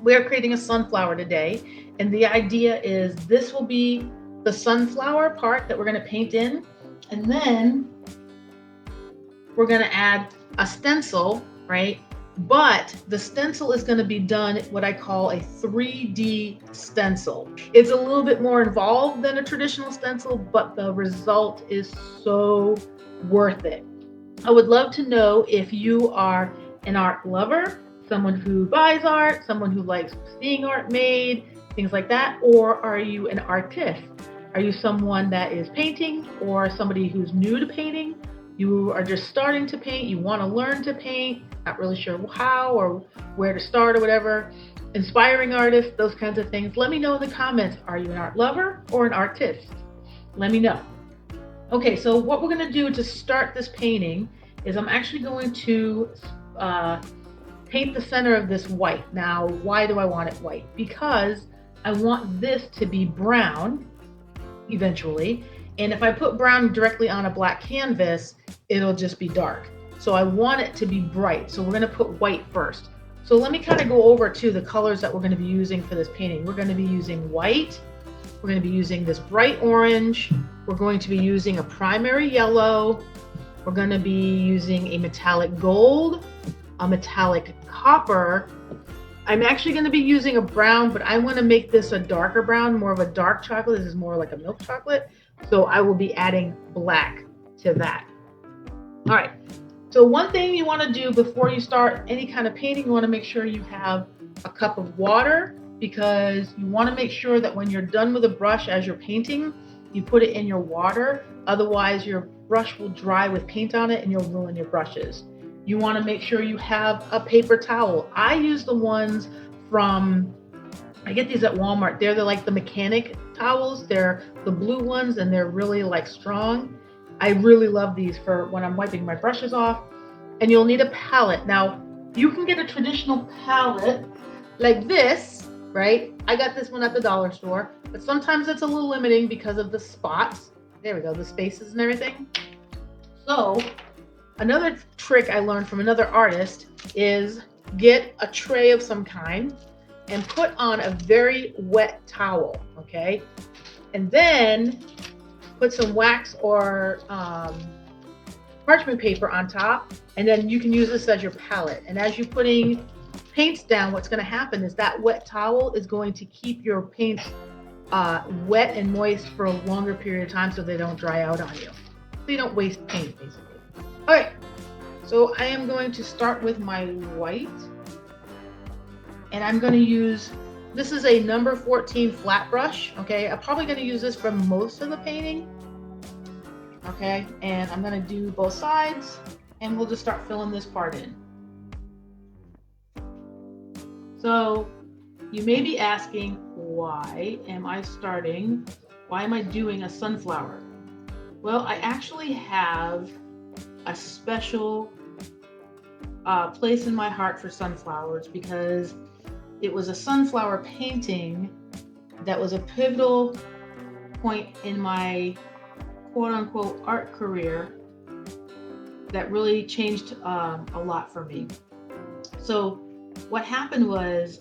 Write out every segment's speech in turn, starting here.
We are creating a sunflower today, and the idea is this will be the sunflower part that we're going to paint in, and then we're going to add a stencil, right? But the stencil is going to be done what I call a 3D stencil. It's a little bit more involved than a traditional stencil, but the result is so worth it. I would love to know if you are an art lover, someone who buys art, someone who likes seeing art made, things like that, or are you an artist? Are you someone that is painting or somebody who's new to painting? You are just starting to paint, you want to learn to paint, not really sure how or where to start or whatever. Inspiring artists, those kinds of things. Let me know in the comments, are you an art lover or an artist? Let me know. Okay, so what we're going to do to start this painting is I'm actually going to paint the center of this white. Now, why do I want it white? Because I want this to be brown eventually. And if I put brown directly on a black canvas, it'll just be dark. So I want it to be bright. So we're going to put white first. So let me kind of go over to the colors that we're going to be using for this painting. We're going to be using white. We're going to be using this bright orange. We're going to be using a primary yellow. We're going to be using a metallic gold, a metallic copper. I'm actually going to be using a brown, but I want to make this a darker brown, more of a dark chocolate. This is more like a milk chocolate. So I will be adding black to that. All right. So one thing you want to do before you start any kind of painting, you want to make sure you have a cup of water, because you want to make sure that when you're done with a brush as you're painting, you put it in your water. Otherwise, your brush will dry with paint on it and you'll ruin your brushes. You want to make sure you have a paper towel. I use the ones from, I get these at Walmart. They're like the mechanic towels. They're the blue ones and they're really like strong. I really love these for when I'm wiping my brushes off. And you'll need a palette. Now, you can get a traditional palette like this, right? I got this one at the dollar store, but sometimes it's a little limiting because of the spots. There we go, the spaces and everything. So another trick I learned from another artist is get a tray of some kind and put on a very wet towel, okay? And then put some wax or parchment paper on top, and then you can use this as your palette. And as you're putting paints down, what's going to happen is that wet towel is going to keep your paints wet and moist for a longer period of time so they don't dry out on you. So you don't waste paint, basically. All right, so I am going to start with my white. And I'm going to use, this is a number 14 flat brush, okay? I'm probably going to use this for most of the painting, okay? And I'm going to do both sides, and we'll just start filling this part in. So you may be asking, why am I doing a sunflower? Well, I actually have a special place in my heart for sunflowers, because it was a sunflower painting that was a pivotal point in my quote-unquote art career that really changed a lot for me. So what happened was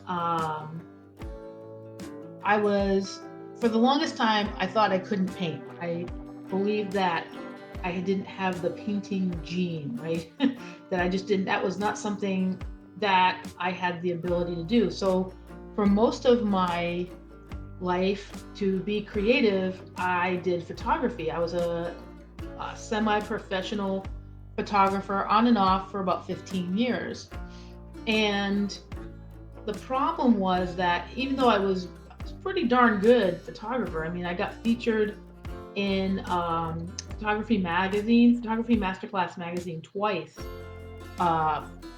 for the longest time, I thought I couldn't paint. I believed that I didn't have the painting gene, right? That I just didn't, that was not something that I had the ability to do. So for most of my life, to be creative, I did photography. I was a semi-professional photographer on and off for about 15 years. And the problem was that even though I was a pretty darn good photographer, I mean, I got featured in Photography Masterclass magazine twice,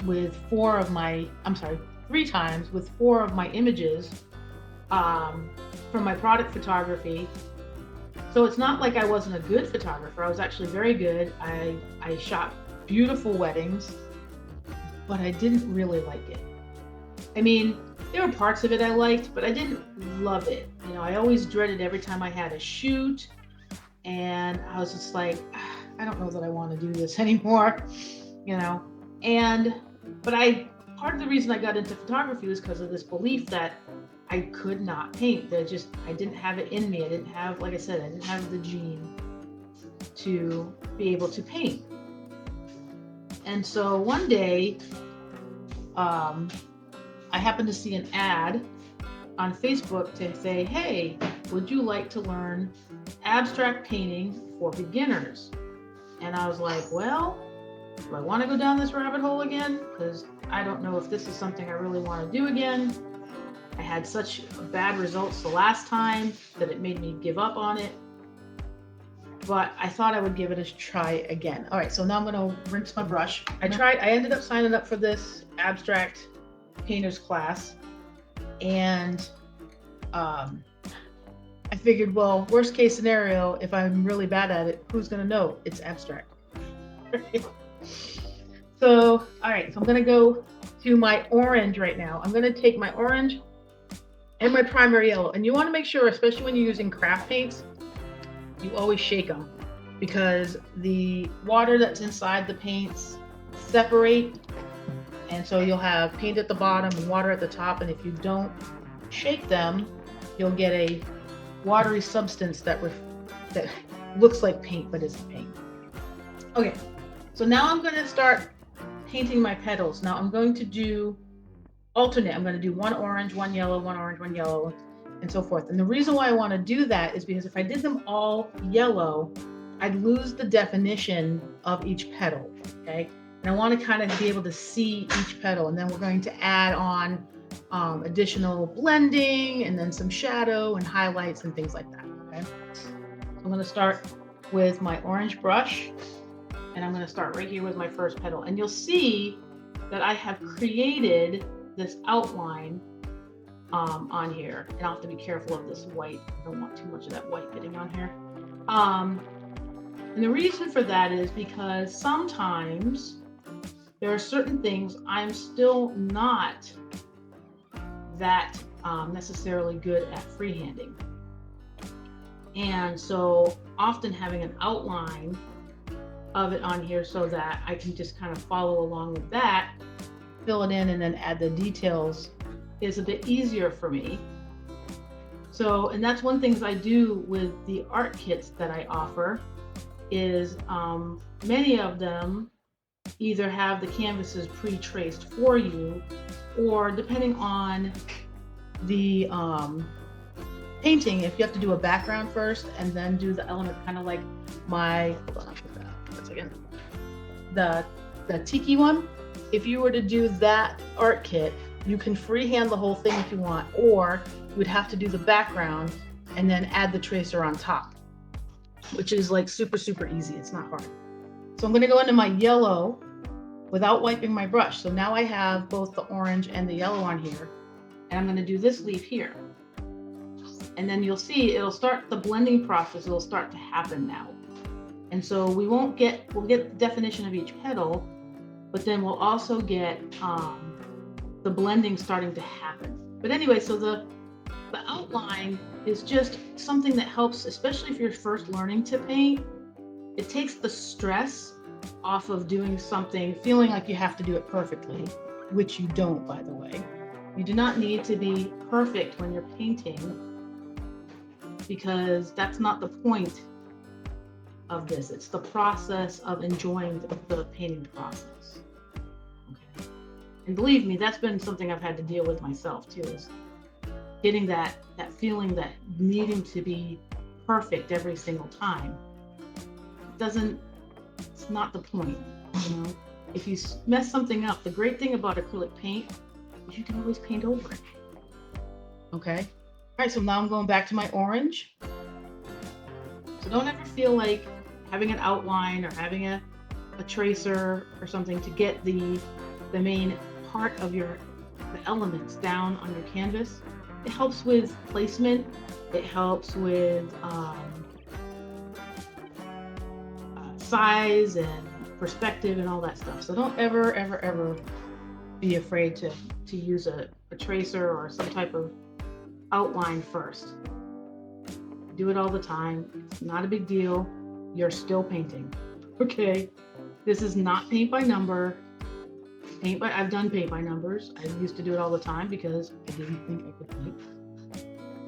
with 3 times with 4 of my images from my product photography. So it's not like I wasn't a good photographer. I was actually very good. I shot beautiful weddings, but I didn't really like it. I mean, there were parts of it I liked, but I didn't love it. You know, I always dreaded every time I had a shoot, and I was just like, I don't know that I want to do this anymore, you know. But I part of the reason I got into photography was because of this belief that I could not paint. I didn't have it in me. I didn't have, like I said, I didn't have the gene to be able to paint. And so one day, I happened to see an ad on Facebook to say, hey, would you like to learn abstract painting for beginners? And I was like, well, do I want to go down this rabbit hole again? Because I don't know if this is something I really want to do again. I had such bad results the last time that it made me give up on it. But I thought I would give it a try again. All right, so now I'm going to rinse my brush. I ended up signing up for this abstract painters class. And I figured, well, worst case scenario, if I'm really bad at it, who's going to know it's abstract? So, all right, so I'm going to go to my orange right now. I'm going to take my orange and my primary yellow. And you want to make sure, especially when you're using craft paints, you always shake them, because the water that's inside the paints separate, and so you'll have paint at the bottom and water at the top, and if you don't shake them, you'll get a watery substance that looks like paint but isn't paint. Okay, so now I'm going to start painting my petals. Now I'm going to do alternate. I'm going to do one orange, one yellow, one orange, one yellow, and so forth. And the reason why I want to do that is because if I did them all yellow, I'd lose the definition of each petal, okay? And I want to kind of be able to see each petal, and then we're going to add on additional blending and then some shadow and highlights and things like that, okay? So I'm going to start with my orange brush, and I'm going to start right here with my first petal. And you'll see that I have created this outline on here, and I'll have to be careful of this white. I don't want too much of that white getting on here. And the reason for that is because sometimes there are certain things I'm still not that necessarily good at freehanding. And so often having an outline of it on here so that I can just kind of follow along with that, fill it in, and then add the details is a bit easier for me. So, and that's one thing I do with the art kits that I offer is many of them either have the canvases pre-traced for you, or depending on the painting, if you have to do a background first and then do the element, kind of like my, hold on, I'll put that up for a second. The tiki one, if you were to do that art kit, you can freehand the whole thing if you want, or you would have to do the background and then add the tracer on top, which is like super, super easy. It's not hard. So I'm going to go into my yellow without wiping my brush. So now I have both the orange and the yellow on here, and I'm going to do this leaf here. And then you'll see it'll start the blending process. It'll start to happen now. And so we'll get the definition of each petal, but then we'll also get the blending starting to happen. But anyway, so the outline is just something that helps, especially if you're first learning to paint. It takes the stress off of doing something, feeling like you have to do it perfectly, which you don't, by the way. You do not need to be perfect when you're painting, because that's not the point of this. It's the process of enjoying the painting process. Okay. And believe me, that's been something I've had to deal with myself too, is getting that feeling that needing to be perfect every single time. It's not the point, you know? If you mess something up, the great thing about acrylic paint is you can always paint over it. Okay? All right, so now I'm going back to my orange. So don't ever feel like having an outline or having a tracer or something to get the main part of the elements down on your canvas. It helps with placement. It helps with size and perspective and all that stuff. So don't ever, ever, ever be afraid to use a tracer or some type of outline first. Do it all the time. It's not a big deal. You're still painting. Okay? This is not paint by number. I've done paint by numbers. I used to do it all the time because I didn't think I could paint.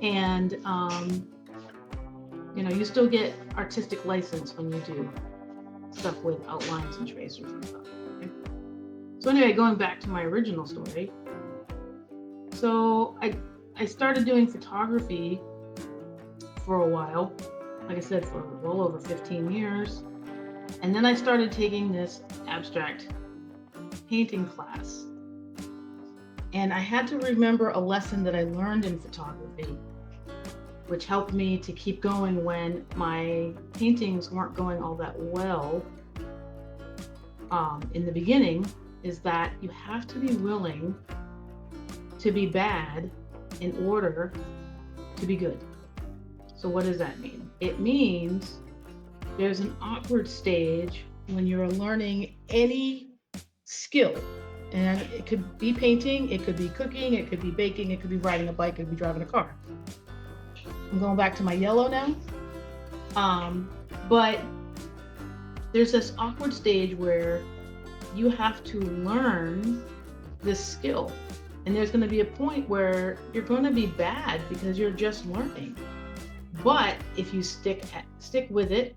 And you still get artistic license when you do stuff with outlines and tracers and stuff. Okay? So anyway, going back to my original story. So I started doing photography for a while, like I said, for well over 15 years. And then I started taking this abstract painting class. And I had to remember a lesson that I learned in photography, which helped me to keep going when my paintings weren't going all that well in the beginning, is that you have to be willing to be bad in order to be good. So what does that mean? It means there's an awkward stage when you're learning any skill. And it could be painting, it could be cooking, it could be baking, it could be riding a bike, it could be driving a car. I'm going back to my yellow now. But there's this awkward stage where you have to learn this skill. And there's going to be a point where you're going to be bad because you're just learning. But if you stick with it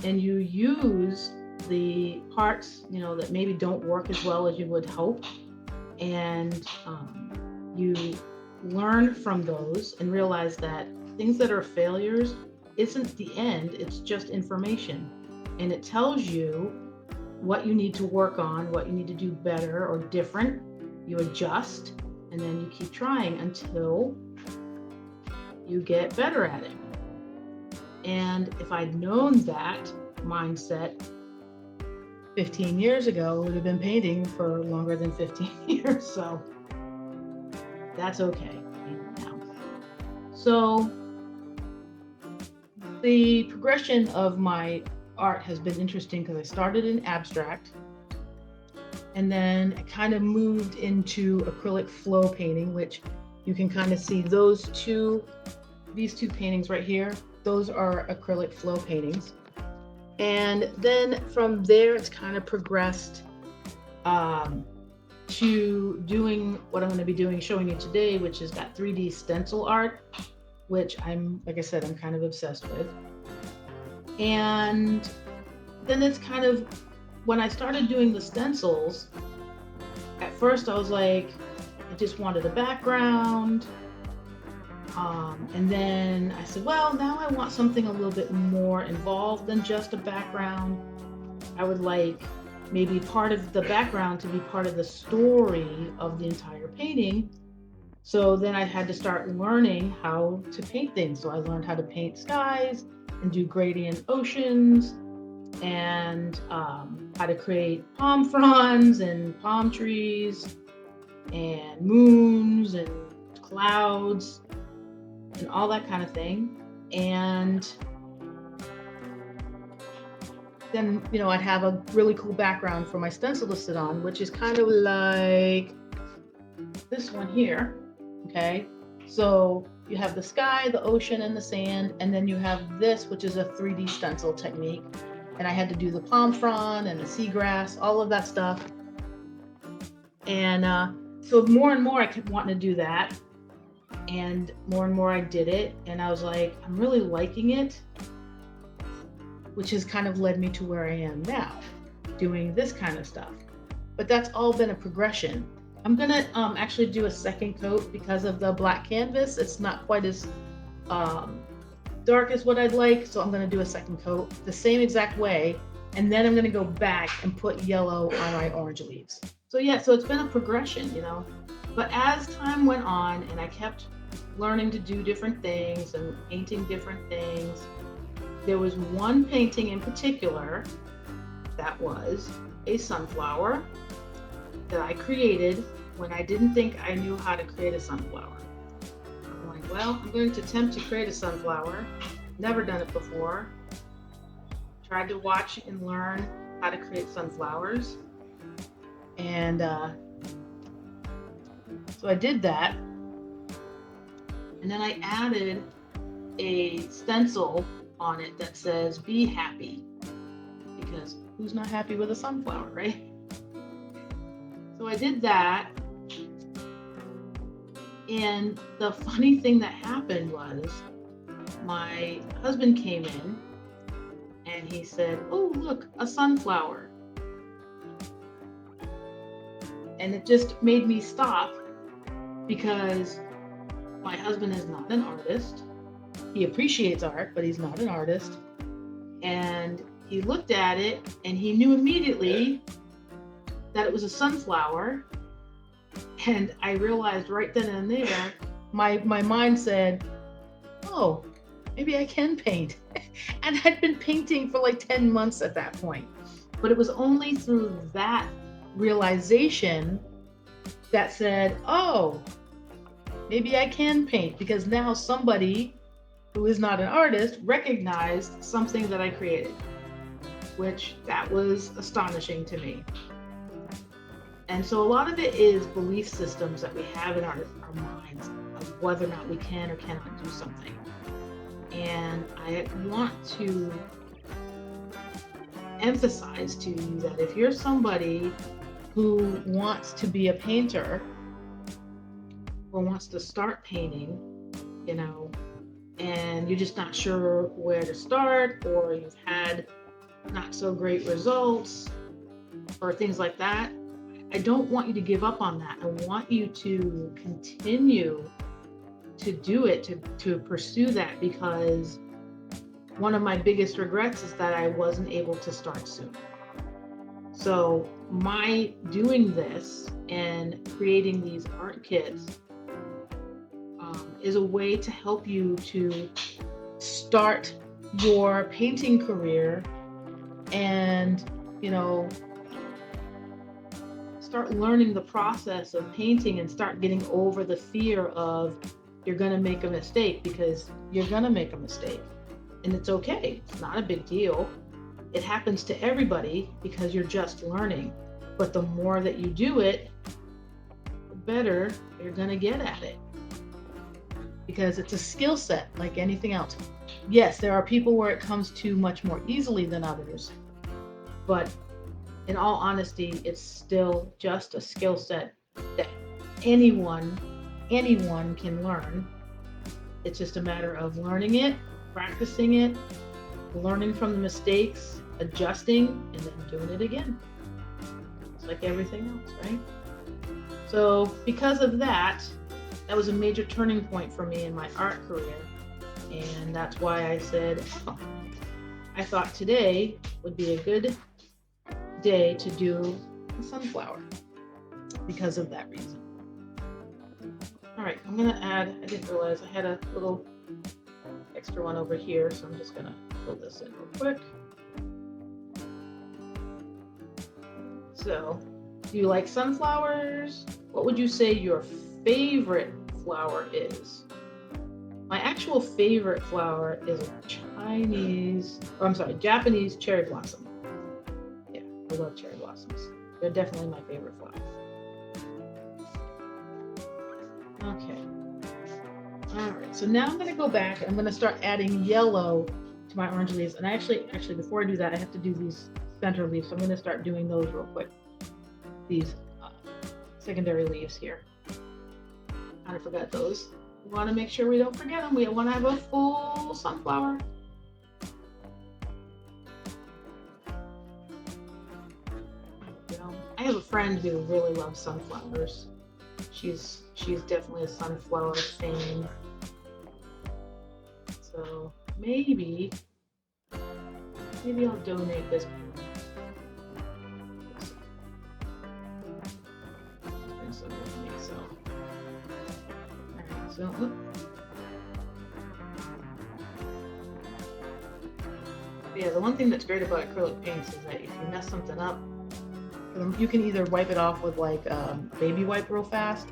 and you use the parts, that maybe don't work as well as you would hope, and you learn from those and realize that things that are failures isn't the end, it's just information. And it tells you what you need to work on, what you need to do better or different. You adjust, and then you keep trying until you get better at it. And if I'd known that mindset 15 years ago, I would have been painting for longer than 15 years. So that's okay now. So the progression of my art has been interesting because I started in abstract, and then I kind of moved into acrylic flow painting, which you can kind of see these two paintings right here. Those are acrylic flow paintings. And then from there, it's kind of progressed to doing what I'm going to be showing you today, which is that 3D stencil art, which like I said, I'm kind of obsessed with. And then it's kind of, when I started doing the stencils, at first I was like, I just wanted a background. And then I said, well, now I want something a little bit more involved than just a background. I would like maybe part of the background to be part of the story of the entire painting. So then I had to start learning how to paint things. So I learned how to paint skies and do gradient oceans, and how to create palm fronds and palm trees and moons and clouds and all that kind of thing. And then, I'd have a really cool background for my stencil to sit on, which is kind of like this one here. Okay. So you have the sky, the ocean, and the sand, and then you have this, which is a 3D stencil technique. And I had to do the palm frond and the seagrass, all of that stuff. And so more and more I kept wanting to do that. And more I did it. And I was like, I'm really liking it, which has kind of led me to where I am now, doing this kind of stuff. But that's all been a progression. I'm gonna actually do a second coat because of the black canvas. It's not quite as dark as what I'd like, so I'm gonna do a second coat the same exact way, and then I'm gonna go back and put yellow on my orange leaves. So yeah, so it's been a progression, But as time went on and I kept learning to do different things and painting different things, there was one painting in particular that was a sunflower that I created when I didn't think I knew how to create a sunflower. I'm like, well, I'm going to attempt to create a sunflower. Never done it before. Tried to watch and learn how to create sunflowers. And so I did that. And then I added a stencil on it that says, be happy. Because who's not happy with a sunflower, right? So So I did that. And the funny thing that happened was my husband came in and he said, "Oh, look, a sunflower." And it just made me stop because my husband is not an artist. He appreciates art, but he's not an artist. And he looked at it and he knew immediately that it was a sunflower. And I realized right then and there, my mind said, "Oh, maybe I can paint." And I'd been painting for like 10 months at that point. But it was only through that realization that said, "Oh, maybe I can paint," because now somebody who is not an artist recognized something that I created, which that was astonishing to me. And so a lot of it is belief systems that we have in our minds of whether or not we can or cannot do something. And I want to emphasize to you that if you're somebody who wants to be a painter or wants to start painting, and you're just not sure where to start, or you've had not so great results or things like that, I don't want you to give up on that. I want you to continue to do it, to pursue that, because one of my biggest regrets is that I wasn't able to start sooner. So my doing this and creating these art kits is a way to help you to start your painting career and, start learning the process of painting and start getting over the fear of you're going to make a mistake, because you're going to make a mistake. And it's okay. It's not a big deal. It happens to everybody because you're just learning. But the more that you do it, the better you're going to get at it. Because it's a skill set like anything else. Yes, there are people where it comes to much more easily than others. But in all honesty, it's still just a skill set that anyone can learn. It's just a matter of learning it, practicing it, learning from the mistakes, adjusting, and then doing it again. It's like everything else, right? So because of that was a major turning point for me in my art career. And that's why I said, I thought today would be a good day to do a sunflower because of that reason. All right, I'm gonna add, I didn't realize I had a little extra one over here, so I'm just gonna fill this in real quick. So, do you like sunflowers? What would you say your favorite flower is? My actual favorite flower is a Japanese cherry blossom. Yeah, I love cherry blossoms. They're definitely my favorite flower. Okay. All right, so now I'm going to go back and I'm going to start adding yellow to my orange leaves. And actually, before I do that, I have to do these center leaves. So I'm going to start doing those real quick. These secondary leaves here. I forgot those. We want to make sure we don't forget them. We want to have a full sunflower. I have a friend who really loves sunflowers. She's definitely a sunflower fan. So maybe I'll donate this. Yeah, the one thing that's great about acrylic paints is that if you mess something up, you can either wipe it off with like baby wipe real fast,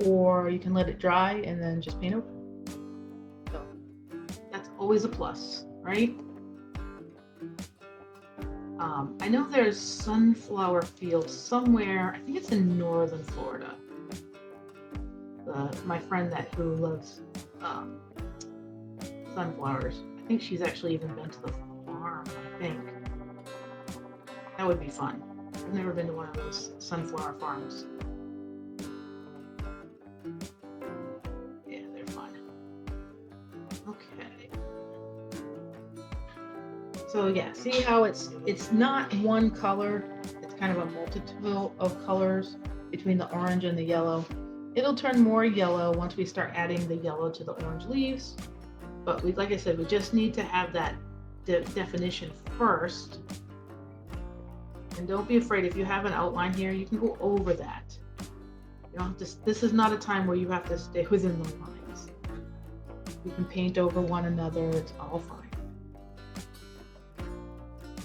or you can let it dry and then just paint over. So that's always a plus, right? I know there's sunflower fields somewhere. I think it's in northern Florida. My friend who loves sunflowers, I think she's actually even been to the farm. I think that would be fun. I've never been to one of those sunflower farms. Yeah, they're fun. Okay. So yeah, see how it's not one color. It's kind of a multitude of colors between the orange and the yellow. It'll turn more yellow once we start adding the yellow to the orange leaves. But we, like I said, we just need to have that definition first. And don't be afraid, if you have an outline here, you can go over that. You don't have to, this is not a time where you have to stay within the lines. You can paint over one another, it's all fine.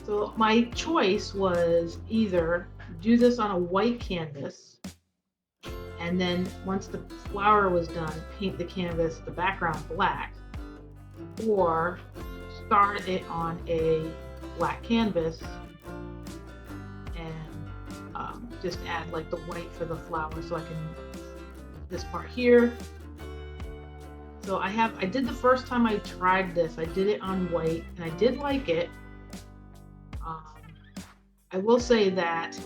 So my choice was either do this on a white canvas, and then once the flower was done, paint the canvas, the background black, or start it on a black canvas and just add like the white for the flower. So I can, this part here. So I did the first time I tried this, I did it on white and I did like it. I will say that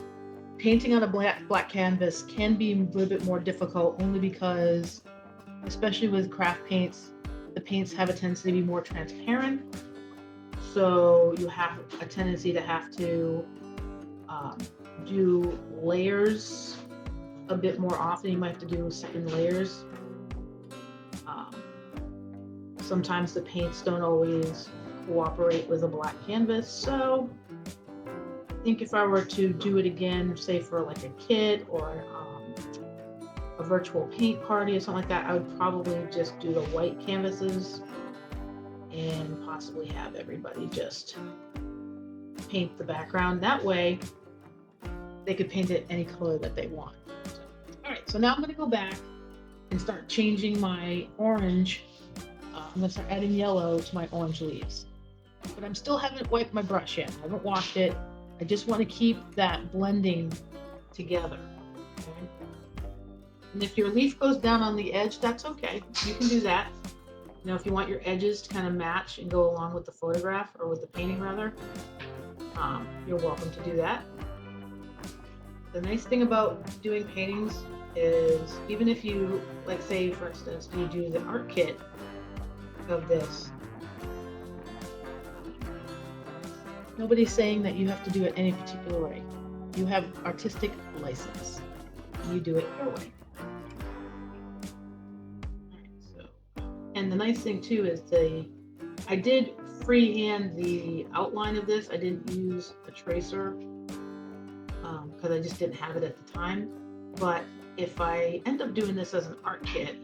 painting on a black canvas can be a little bit more difficult, only because, especially with craft paints, the paints have a tendency to be more transparent. So you have a tendency to have to do layers a bit more often. You might have to do second layers. Sometimes the paints don't always cooperate with a black canvas. So I think if I were to do it again, say for like a kit or a virtual paint party or something like that, I would probably just do the white canvases and possibly have everybody just paint the background. That way they could paint it any color that they want. So, all right, so now I'm gonna go back and start changing my orange. I'm gonna start adding yellow to my orange leaves. But I still haven't wiped my brush yet. I haven't washed it. I just want to keep that blending together. Okay? And if your leaf goes down on the edge, that's okay. You can do that. You know, if you want your edges to kind of match and go along with the photograph, or with the painting rather, you're welcome to do that. The nice thing about doing paintings is, even if you, like say for instance, you do the art kit of this, nobody's saying that you have to do it any particular way. You have artistic license. You do it your way. And the nice thing too is I did freehand the outline of this. I didn't use a tracer because I just didn't have it at the time. But if I end up doing this as an art kit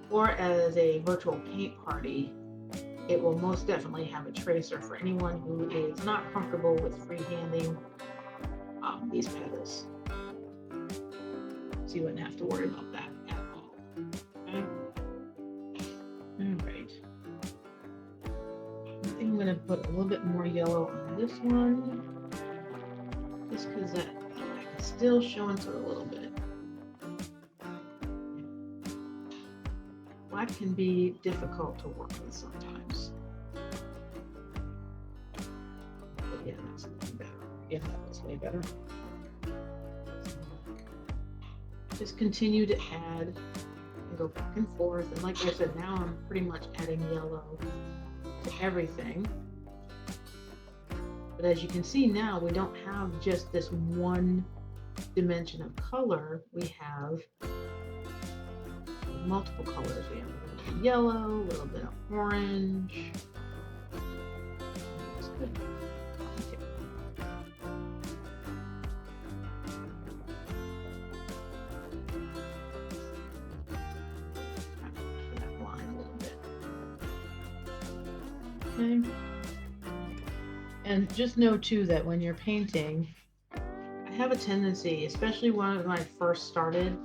or as a virtual paint party, it will most definitely have a tracer for anyone who is not comfortable with freehanding these petals. So you wouldn't have to worry about that at all. Okay? All right. I think I'm going to put a little bit more yellow on this one, just because that I can still show into it a little bit. Black can be difficult to work with sometimes. But yeah, that's looking better. Yeah, that looks way better. Just continue to add and go back and forth. And like I said, now I'm pretty much adding yellow to everything. But as you can see now, we don't have just this one dimension of color. We have multiple colors. We have a little bit of yellow, a little bit of orange. That's good. Okay. That line a little bit. Okay. And just know too that when you're painting, I have a tendency, especially when I first started,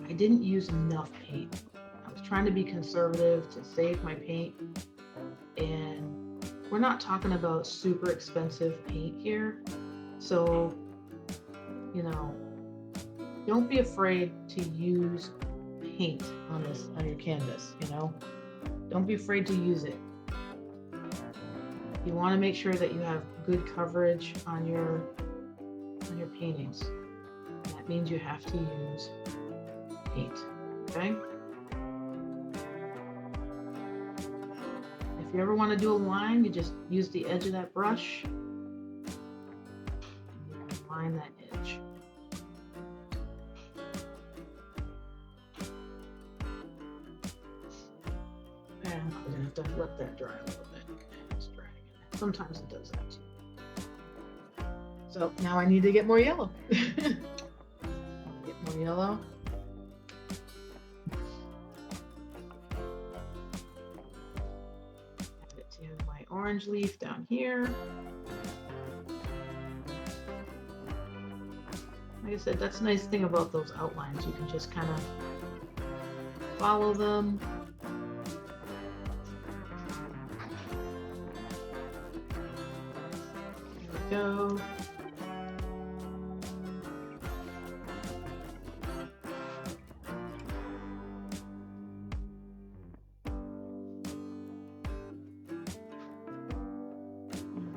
I didn't use enough paint. I was trying to be conservative to save my paint. And we're not talking about super expensive paint here. So, you know, don't be afraid to use paint on your canvas, you know? Don't be afraid to use it. You want to make sure that you have good coverage on your on your paintings. And that means you have to use paint, okay? If you ever want to do a line, you just use the edge of that brush and you can line that edge. And I'm going to have to let that dry a little bit. It's drying. Sometimes it does that too. So now I need to get more yellow. Get more yellow. Add it to my orange leaf down here. Like I said, that's the nice thing about those outlines. You can just kind of follow them. There we go.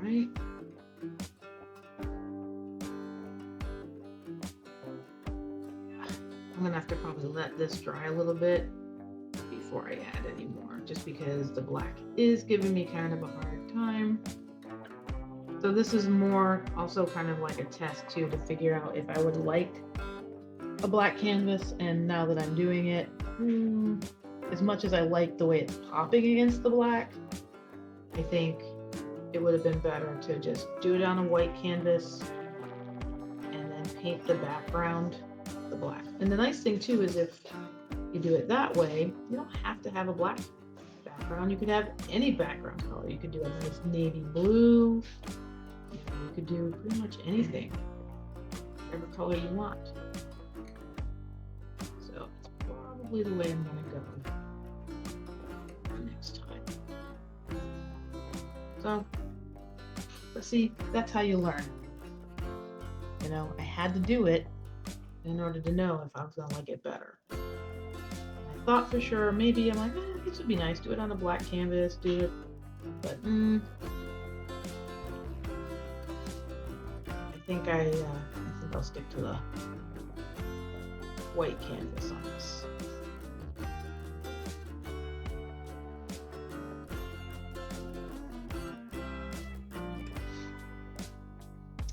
Right. I'm gonna have to probably let this dry a little bit before I add any more, just because the black is giving me kind of a hard time. So this is more also kind of like a test too, to figure out if I would like a black canvas. And now that I'm doing it, as much as I like the way it's popping against the black, I think it would have been better to just do it on a white canvas and then paint the background the black. And the nice thing too is if you do it that way, you don't have to have a black background. You could have any background color. You could do a nice navy blue. You could do pretty much anything, whatever color you want. So it's probably the way I'm gonna go next time. So but see, that's how you learn. You know, I had to do it in order to know if I was gonna like it better. I thought for sure, maybe I'm like, this would be nice, do it on a black canvas, do it, but I think I'll stick to the white canvas on this.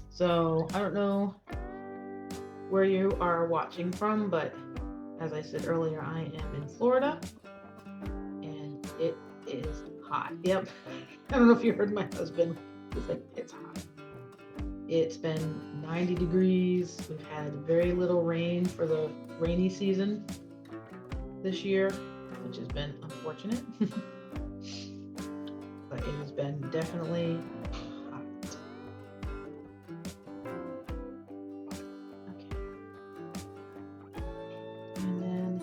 So I don't know where you are watching from, but as I said earlier, I am in Florida and it is hot. Yep. I don't know if you heard my husband. He's like, it's hot. It's been 90 degrees. We've had very little rain for the rainy season this year, which has been unfortunate. But it has been definitely hot. Okay. And then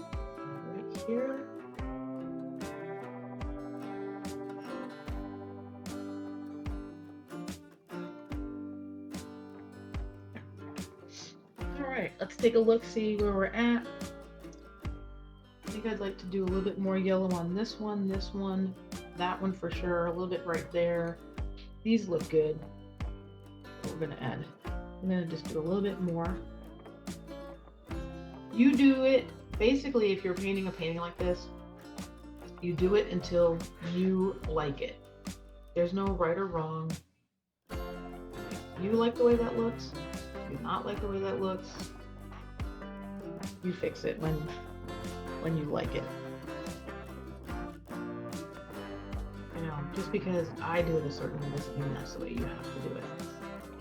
right here. Alright, let's take a look, see where we're at. I think I'd like to do a little bit more yellow on this one, that one for sure, a little bit right there. These look good. So we're gonna add, I'm gonna just do a little bit more. You do it, basically if you're painting a painting like this, you do it until you like it. There's no right or wrong. You like the way that looks, do not like the way that looks, you fix it when you like it. You know, just because I do it a certain way doesn't mean that's the way you have to do it.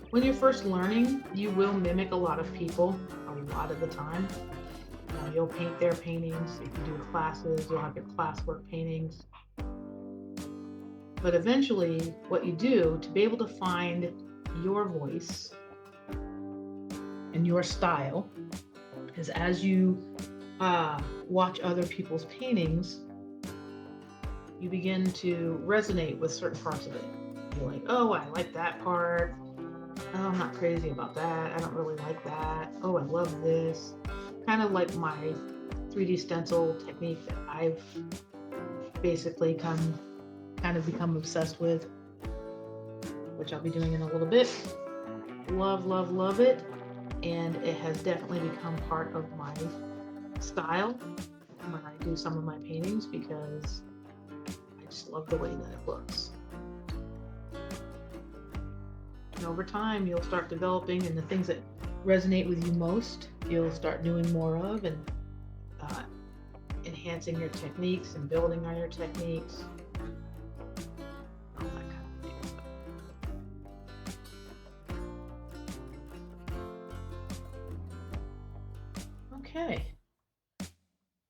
When you're first learning, you will mimic a lot of people a lot of the time. You'll paint their paintings. If you do classes, you'll have your classwork paintings. But eventually, what you do to be able to find your voice and your style is as you watch other people's paintings, you begin to resonate with certain parts of it. You're like, oh, I like that part. Oh, I'm not crazy about that. I don't really like that. Oh, I love this. Kind of like my 3D stencil technique that I've basically kind of become obsessed with, which I'll be doing in a little bit. Love, love, love it. and it has definitely become part of my style when I do some of my paintings because I just love the way that it looks. And over time, you'll start developing, and the things that resonate with you most, you'll start doing more of, and enhancing your techniques and building on your techniques, all that kind of thing. Okay.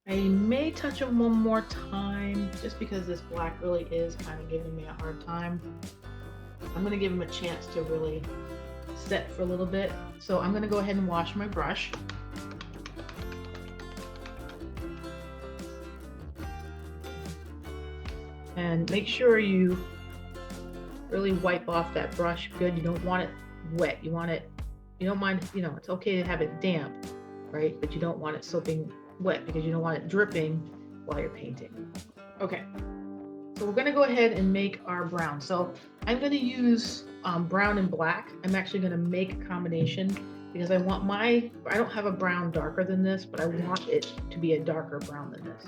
I may touch them one more time just because this black really is kind of giving me a hard time. I'm going to give them a chance to really set for a little bit. So I'm going to go ahead and wash my brush. And make sure you really wipe off that brush good. You don't want it wet. You want it, you don't mind, you know, it's okay to have it damp, right? But you don't want it soaking wet because you don't want it dripping while you're painting. Okay, so we're gonna go ahead and make our brown. So I'm gonna use brown and black. I'm actually gonna make a combination because I want I don't have a brown darker than this, but I want it to be a darker brown than this.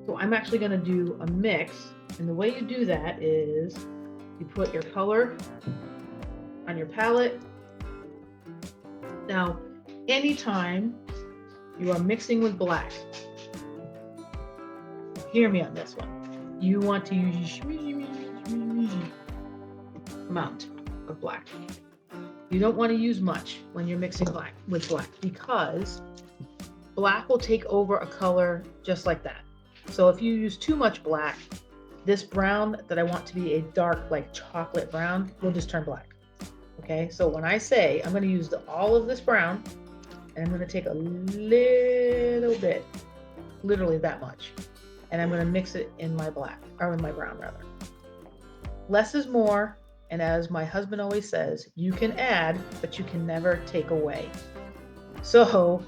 So I'm actually gonna do a mix. And the way you do that is you put your color on your palette. Now, anytime you are mixing with black, hear me on this one, you want to use amount of black. You don't want to use much when you're mixing black with black because black will take over a color just like that. So if you use too much black, this brown that I want to be a dark, like chocolate brown, will just turn black. Okay, so when I say I'm going to use all of this brown, and I'm going to take a little bit, literally that much, and I'm going to mix it in my black, or in my brown rather. Less is more, and as my husband always says, you can add, but you can never take away. So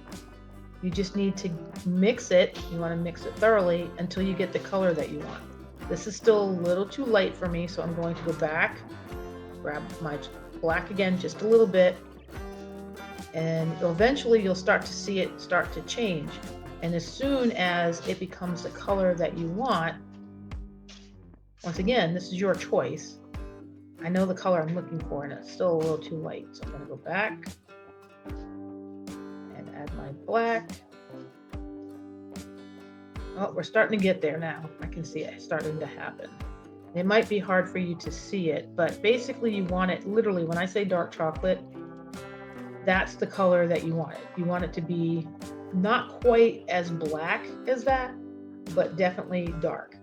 you just need to mix it. You want to mix it thoroughly until you get the color that you want. This is still a little too light for me, so I'm going to go back, grab my black again just a little bit, and eventually you'll start to see it start to change. And as soon as it becomes the color that you want, once again, this is your choice. I know the color I'm looking for, and it's still a little too light, so I'm going to go back and add my black. Oh, we're starting to get there now. I can see it starting to happen. It might be hard for you to see it, but basically you want it, literally, when I say dark chocolate, that's the color that you want it. You want it to be not quite as black as that, but definitely dark.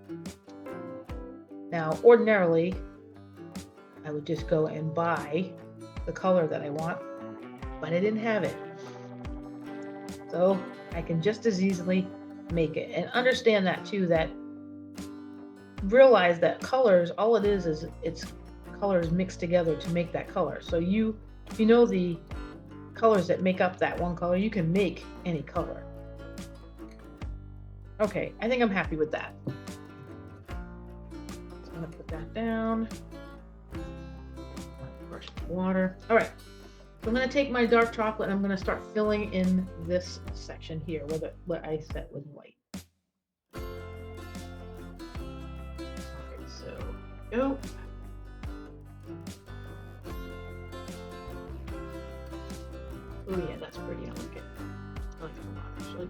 Now, ordinarily, I would just go and buy the color that I want, but I didn't have it. So I can just as easily make it. And understand that too, that realize that colors, all it is it's colors mixed together to make that color. So if you know the colors that make up that one color, you can make any color. Okay, I think I'm happy with that. So I'm gonna put that down. Brush the water. All right. So I'm going to take my dark chocolate and I'm going to start filling in this section here where I set with white. Okay, so go. Oh yeah, that's pretty. I like it. I like it a lot, actually.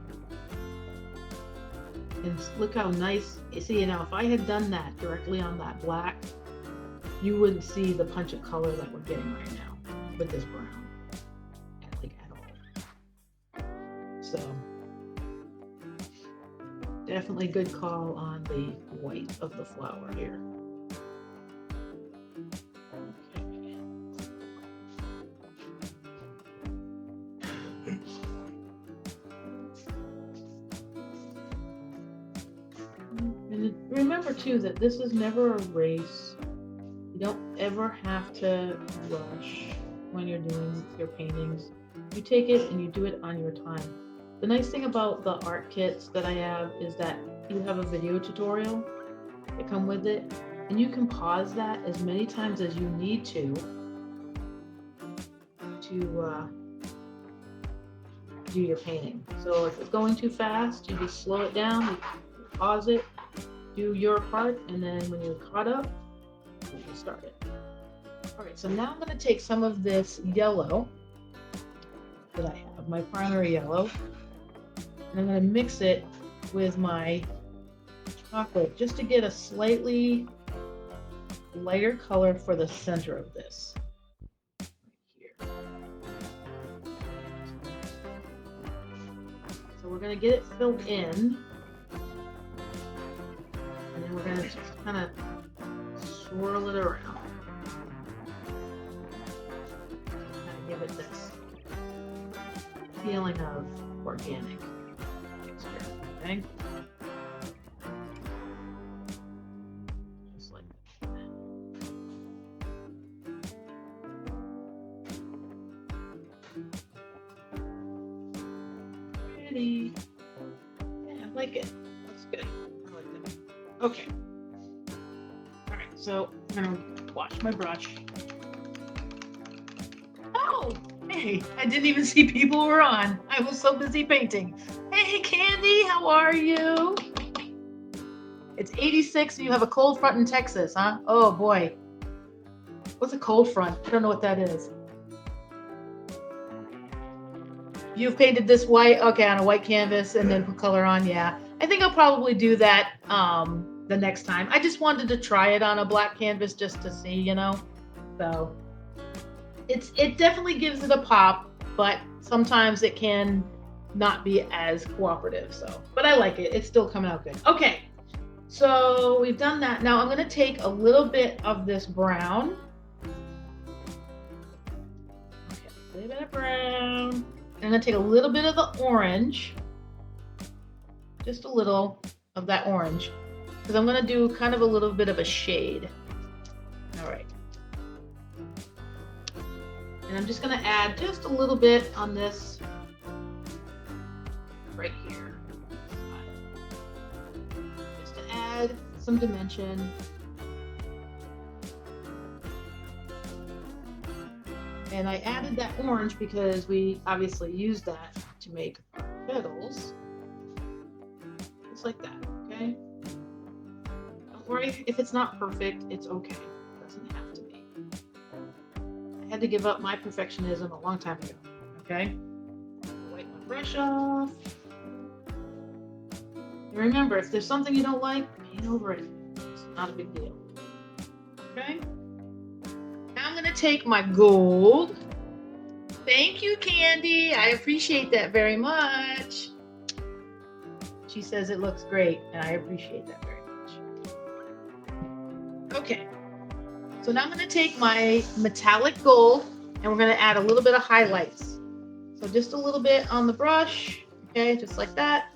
And look how nice. You see, now if I had done that directly on that black, you wouldn't see the punch of color that we're getting right now with this brown. Like at all. So definitely good call on the white of the flower here. Okay. And remember too that this is never a race. You don't ever have to rush when you're doing your paintings. You take it and you do it on your time. The nice thing about the art kits that I have is that you have a video tutorial that come with it, and you can pause that as many times as you need to do your painting. So if it's going too fast, you just slow it down, you pause it, do your part, and then when you're caught up, you can start it. All right, so now I'm going to take some of this yellow that I have, my primary yellow, and I'm going to mix it with my chocolate just to get a slightly lighter color for the center of this. Right here. So we're going to get it filled in, and then we're going to just kind of swirl it around. Kind of give it this feeling of organic texture, okay? Just like that. Pretty. Yeah, I like it. That's good. I like that. Okay. All right, so I'm gonna wash my brush. Oh, hey, I didn't even see people were on. I was so busy painting. Hey, Candy, how are you? It's 86 and you have a cold front in Texas, huh? Oh boy. What's a cold front? I don't know what that is. You've painted this white, okay, on a white canvas and then put color on, yeah. I think I'll probably do that the next time. I just wanted to try it on a black canvas just to see, you know. So it definitely gives it a pop, but sometimes it can not be as cooperative. So, but I like it. It's still coming out good. Okay, so we've done that. Now I'm going to take a little bit of this brown. Okay, a little bit of brown. I'm going to take a little bit of the orange, just a little of that orange, because I'm going to do kind of a little bit of a shade. All right. And I'm just going to add just a little bit on this right here. Just to add some dimension. And I added that orange because we obviously used that to make our petals. Just like that, okay? Don't worry if it's not perfect, it's okay. It doesn't have to be. I had to give up my perfectionism a long time ago, okay? Wipe my brush off. And remember, if there's something you don't like, paint over it. It's not a big deal, okay? I'm going to take my gold. Thank you, Candy. I appreciate that very much. She says it looks great, and I appreciate that very much. Okay, so now I'm going to take my metallic gold, and we're going to add a little bit of highlights. So just a little bit on the brush, okay, just like that.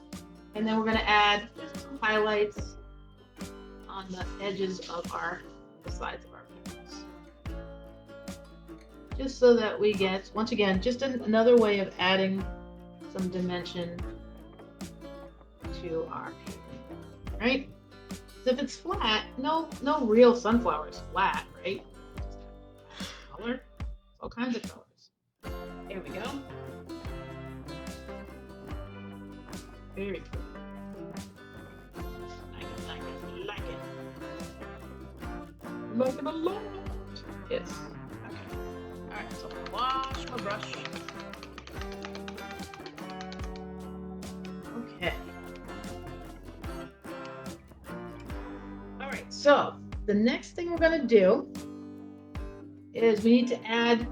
And then we're going to add just some highlights on the edges of the sides of our petals. Just so that we get, once again, just another way of adding some dimension to our painting, right? So if it's flat, no real sunflower is flat, right? Just color, all kinds of colors. There we go. Very cool. Like it a lot. Yes. Alright, so I'm gonna wash my brush. Okay. Alright, so the next thing we're gonna do is we need to add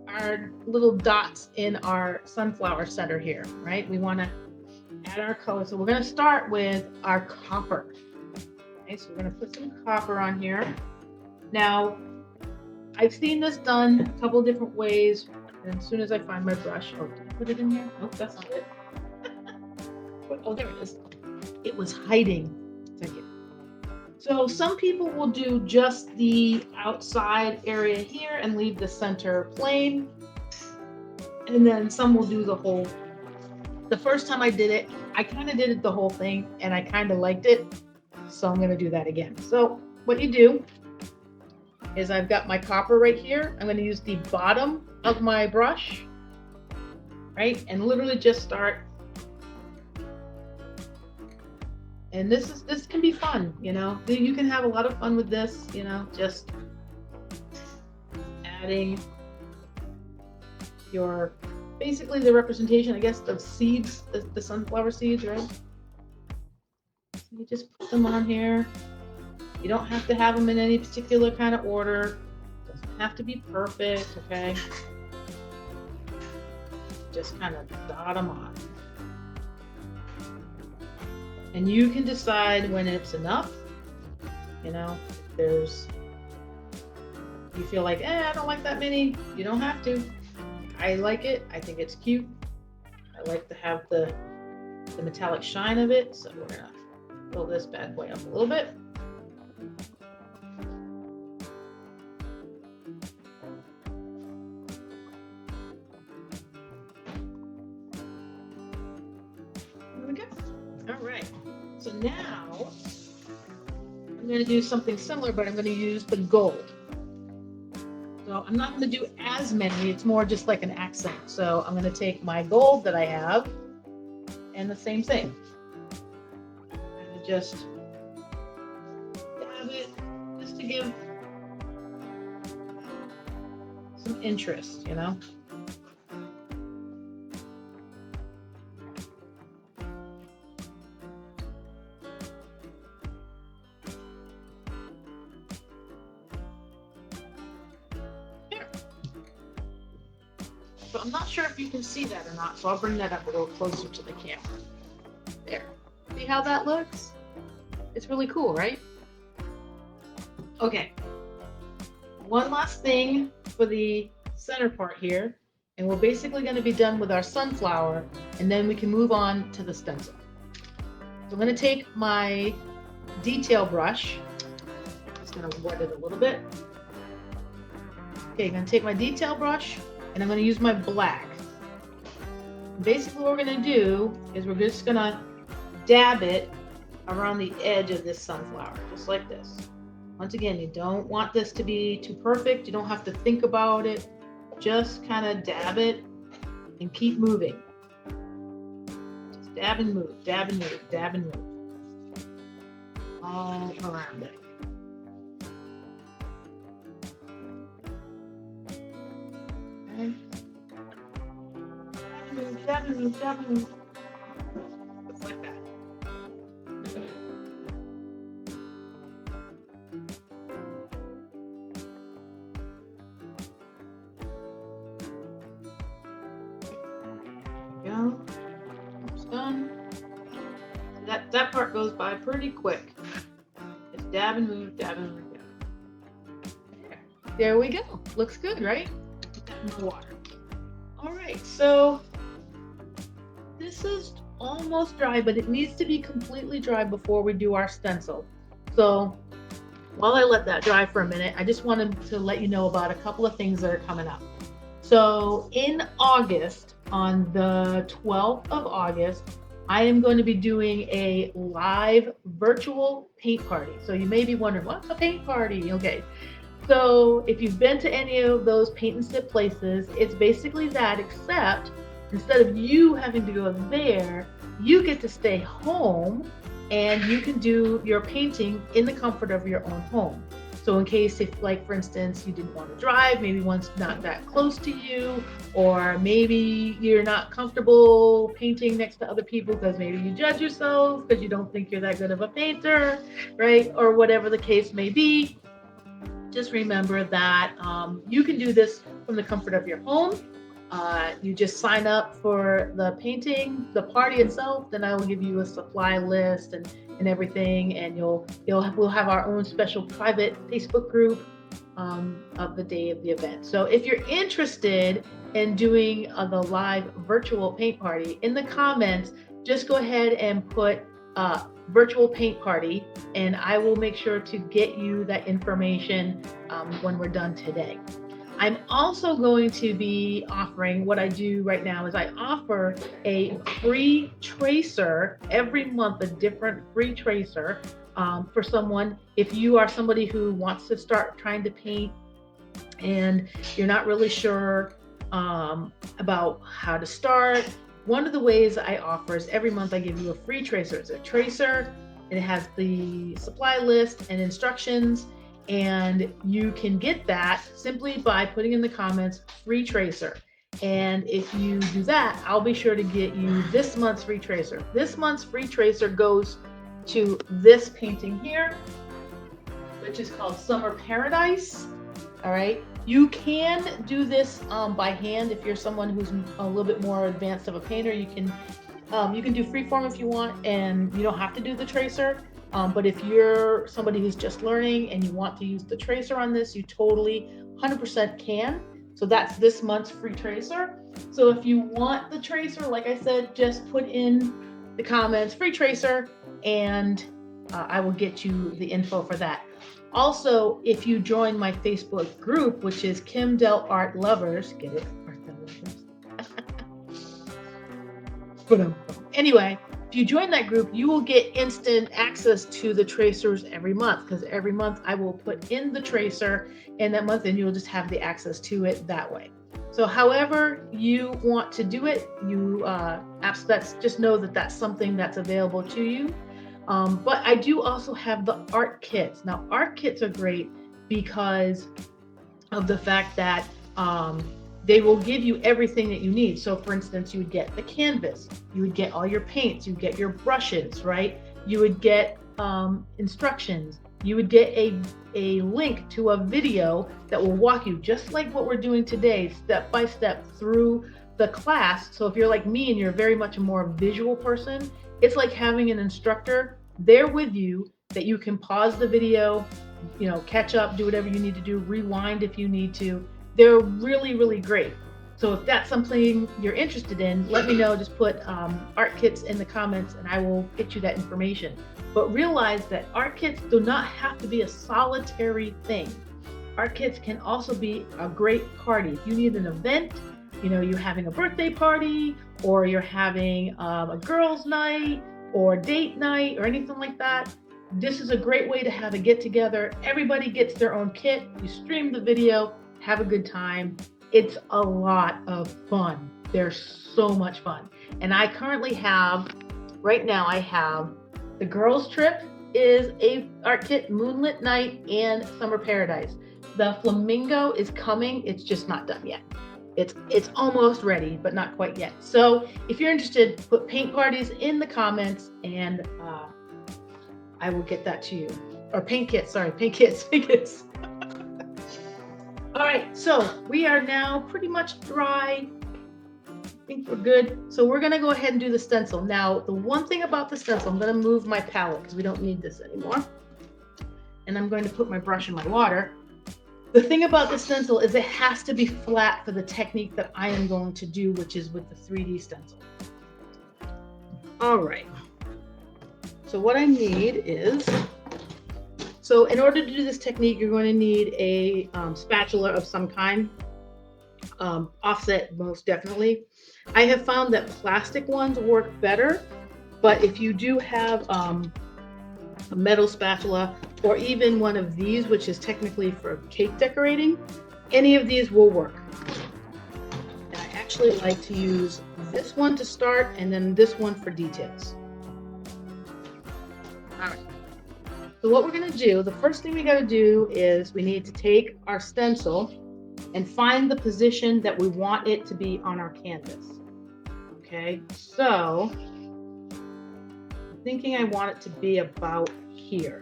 our little dots in our sunflower center here, right? We want to add our color. So we're going to start with our copper. Okay, so we're going to put some copper on here. Now, I've seen this done a couple different ways. And as soon as I find my brush, oh, did I put it in here? Nope, that's not it. Oh, there it is. It was hiding. Thank you. So some people will do just the outside area here and leave the center plain. And then some will do the whole. The first time I did it, I kind of did it the whole thing and I kind of liked it. So I'm going to do that again. So what you do is I've got my copper right here. I'm going to use the bottom of my brush, right? And literally just start. And this can be fun, you know. You can have a lot of fun with this, you know, just adding your, basically the representation, I guess, of seeds, the sunflower seeds, right? So you just put them on here. You don't have to have them in any particular kind of order. It doesn't have to be perfect, okay? Just kind of dot them on. And you can decide when it's enough. You know, if you feel like, I don't like that many, you don't have to. I like it. I think it's cute. I like to have the metallic shine of it. So we're gonna fill this bad boy up a little bit. There we go. All right. So now I'm going to do something similar, but I'm going to use the gold. So I'm not going to do as many. It's more just like an accent. So I'm going to take my gold that I have and the same thing. And just dab it just to give some interest, you know. So I'm not sure if you can see that or not, so I'll bring that up a little closer to the camera. There. See how that looks? It's really cool, right? Okay. One last thing for the center part here, and we're basically going to be done with our sunflower, and then we can move on to the stencil. So I'm going to take my detail brush. Just going to wet it a little bit. Okay, I'm going to take my detail brush, and I'm going to use my black. Basically what we're going to do is we're just going to dab it around the edge of this sunflower, just like this. Once again, you don't want this to be too perfect. You don't have to think about it. Just kind of dab it and keep moving. Just dab and move, dab and move, dab and move. All around it. Okay. Dab and move, dab and move. Just like that. Go. Almost done. That part goes by pretty quick. Just dab and move, dab and move. There we go. Looks good, right? Put that in the water. All right, so this is almost dry, but it needs to be completely dry before we do our stencil. So while I let that dry for a minute, I just wanted to let you know about a couple of things that are coming up. So in August, on the 12th of August, I am going to be doing a live virtual paint party. So you may be wondering, what's a paint party? Okay. So if you've been to any of those paint and sip places, it's basically that, except instead of you having to go there, you get to stay home and you can do your painting in the comfort of your own home. So in case if, like, for instance, you didn't want to drive, maybe one's not that close to you, or maybe you're not comfortable painting next to other people because maybe you judge yourself because you don't think you're that good of a painter, right? Or whatever the case may be. Just remember that you can do this from the comfort of your home. You just sign up for the painting, the party itself, then I will give you a supply list and everything, and we'll have our own special private Facebook group of the day of the event. So if you're interested in doing the live virtual paint party, in the comments, just go ahead and put virtual paint party, and I will make sure to get you that information when we're done today. I'm also going to be offering, what I do right now is I offer a free tracer every month, a different free tracer for someone. If you are somebody who wants to start trying to paint and you're not really sure about how to start. One of the ways I offer is every month I give you a free tracer. It's a tracer, and it has the supply list and instructions, and you can get that simply by putting in the comments free tracer. And if you do that, I'll be sure to get you this month's free tracer. This month's free tracer goes to this painting here, which is called Summer Paradise. All right. You can do this by hand if you're someone who's a little bit more advanced of a painter. You can do freeform if you want, and you don't have to do the tracer. But if you're somebody who's just learning and you want to use the tracer on this, you totally 100% can. So that's this month's free tracer. So if you want the tracer, like I said, just put in the comments free tracer, and I will get you the info for that. Also, if you join my Facebook group, which is Kim Dell Art Lovers, get it? Art Lovers. Anyway, if you join that group, you will get instant access to the tracers every month, because every month I will put in the tracer in that month, and you'll just have the access to it that way. So however you want to do it, you just know that that's something that's available to you. But I do also have the art kits. Now, art kits are great because of the fact that they will give you everything that you need. So for instance, you would get the canvas, you would get all your paints, you would get your brushes, right? You would get instructions, you would get a link to a video that will walk you, just like what we're doing today, step by step through the class. So if you're like me and you're very much a more visual person, it's like having an instructor there with you that you can pause the video, catch up, do whatever you need to do, rewind if you need to. They're really, really great. So if that's something you're interested in, let me know. Just put art kits in the comments and I will get you that information. But realize that art kits do not have to be a solitary thing. Art kits can also be a great party. If you need an event, you're having a birthday party, or you're having a girls' night or date night or anything like that, this is a great way to have a get together. Everybody gets their own kit. You stream the video, have a good time. It's a lot of fun. They're so much fun. And I currently have, right now I have the girls' trip is a art kit, Moonlit Night and Summer Paradise. The flamingo is coming. It's just not done yet. It's almost ready, but not quite yet. So if you're interested, put paint parties in the comments, and I will get that to you. Or paint kits, paint kits. All right, so we are now pretty much dry. I think we're good. So we're gonna go ahead and do the stencil. Now, the one thing about the stencil, I'm gonna move my palette because we don't need this anymore. And I'm going to put my brush in my water. The thing about the stencil is it has to be flat for the technique that I am going to do, which is with the 3D stencil. All right. So what I need is, so in order to do this technique, you're going to need a spatula of some kind, offset most definitely. I have found that plastic ones work better, but if you do have a metal spatula, or even one of these, which is technically for cake decorating, any of these will work. And I actually like to use this one to start, and then this one for details. All right. So what we're gonna do, the first thing we gotta do is we need to take our stencil and find the position that we want it to be on our canvas. Okay, so I'm thinking I want it to be about here.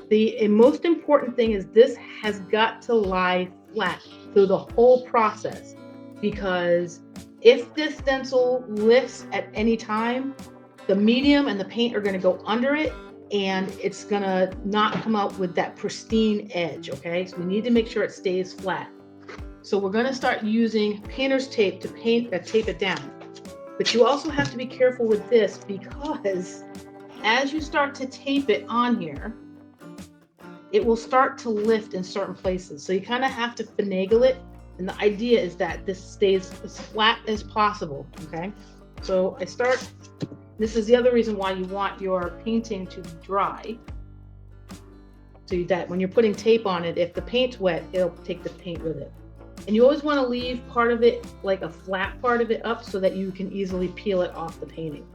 The most important thing is this has got to lie flat through the whole process, because if this stencil lifts at any time, the medium and the paint are going to go under it, and it's going to not come out with that pristine edge. Okay, so we need to make sure it stays flat. So we're going to start using painter's tape to tape it down. But you also have to be careful with this, because as you start to tape it on here, it will start to lift in certain places. So you kind of have to finagle it. And the idea is that this stays as flat as possible, okay? So this is the other reason why you want your painting to dry. So that when you're putting tape on it, if the paint's wet, it'll take the paint with it. And you always want to leave part of it, like a flat part of it up, so that you can easily peel it off the painting.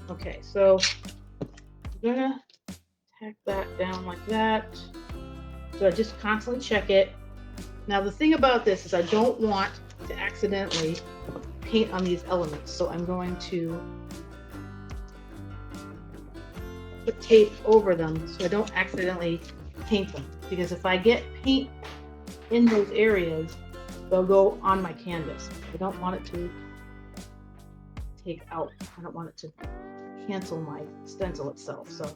Okay, so I'm gonna tack that down like that. So I just constantly check it. Now the thing about this is I don't want to accidentally paint on these elements, so I'm going to put tape over them so I don't accidentally paint them, because if I get paint in those areas, they'll go on my canvas. I don't want it to take out. I don't want it to cancel my stencil itself. So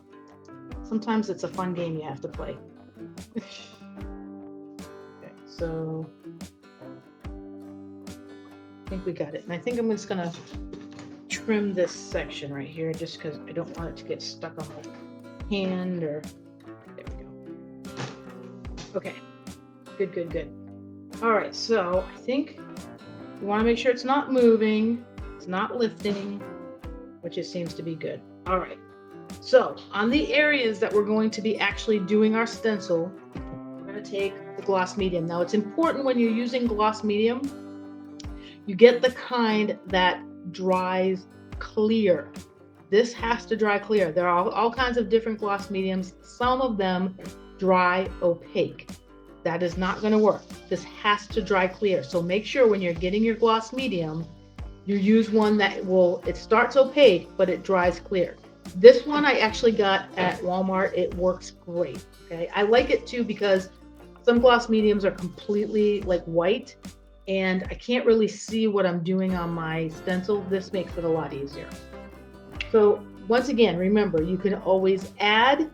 sometimes it's a fun game you have to play. Okay, so I think we got it. And I think I'm just gonna trim this section right here just because I don't want it to get stuck on my hand, or there we go. Okay, good. All right, so I think you want to make sure it's not moving, it's not lifting, which it seems to be good. All right, so on the areas that we're going to be actually doing our stencil, we're going to take the gloss medium. Now it's important when you're using gloss medium, you get the kind that dries clear. This has to dry clear. There are all kinds of different gloss mediums. Some of them dry opaque. That is not going to work. This has to dry clear. So make sure when you're getting your gloss medium, you use one that it starts opaque, but it dries clear. This one I actually got at Walmart. It works great. Okay, I like it too because some gloss mediums are completely like white, and I can't really see what I'm doing on my stencil. This makes it a lot easier. So once again, remember, you can always add.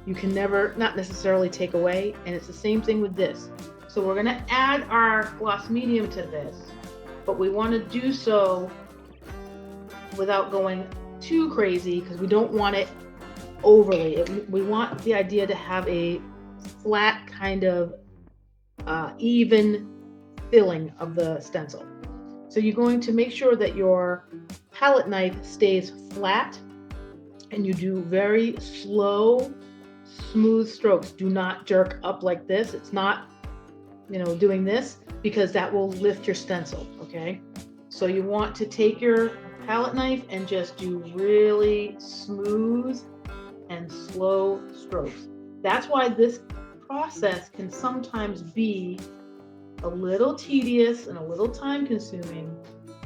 You can never, not necessarily take away, and it's the same thing with this. So we're gonna add our gloss medium to this, but we wanna do so without going too crazy because we don't want it overly. We want the idea to have a flat kind of even filling of the stencil. So you're going to make sure that your palette knife stays flat and you do very slow, smooth strokes. Do not jerk up like this. It's not, doing this, because that will lift your stencil, okay? So you want to take your palette knife and just do really smooth and slow strokes. That's why this process can sometimes be a little tedious and a little time consuming,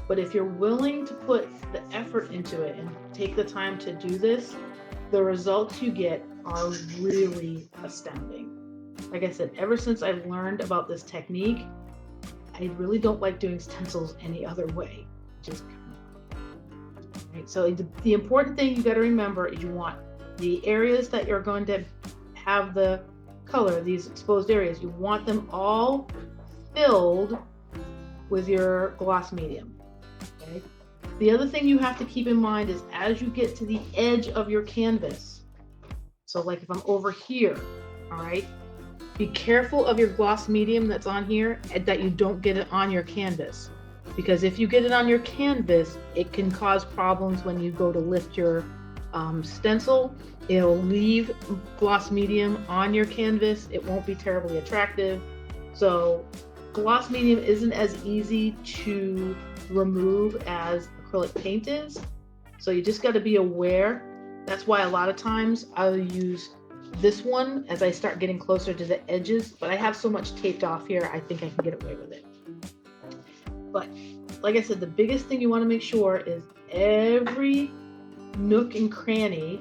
but if you're willing to put the effort into it and take the time to do this, the results you get are really astounding. Like I said, ever since I've learned about this technique, I really don't like doing stencils any other way. Right? So the important thing you got to remember is you want the areas that you're going to have the color, these exposed areas, you want them all filled with your gloss medium. Okay? The other thing you have to keep in mind is as you get to the edge of your canvas, so like if I'm over here, all right, be careful of your gloss medium that's on here and that you don't get it on your canvas, because if you get it on your canvas, it can cause problems when you go to lift your stencil. It'll leave gloss medium on your canvas. It won't be terribly attractive. So gloss medium isn't as easy to remove as acrylic paint is. So you just got to be aware. That's why a lot of times I'll use this one as I start getting closer to the edges, but I have so much taped off here, I think I can get away with it. But like I said, the biggest thing you want to make sure is every nook and cranny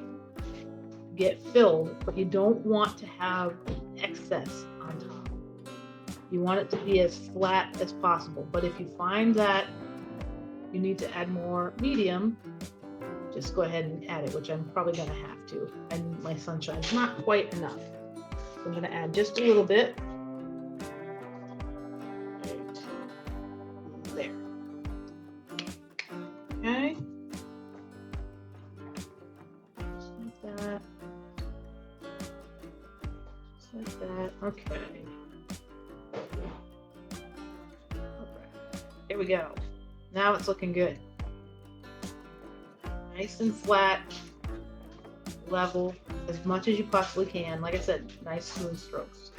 get filled, but you don't want to have excess on top. You want it to be as flat as possible. But if you find that you need to add more medium, just go ahead and add it, which I'm probably going to have to. And my sunshine's not quite enough. So I'm going to add just a little bit. Right there. Okay. Just like that. Just like that. Okay. All right. Here we go. Now it's looking good. Nice and flat, level, as much as you possibly can. Like I said, nice smooth strokes.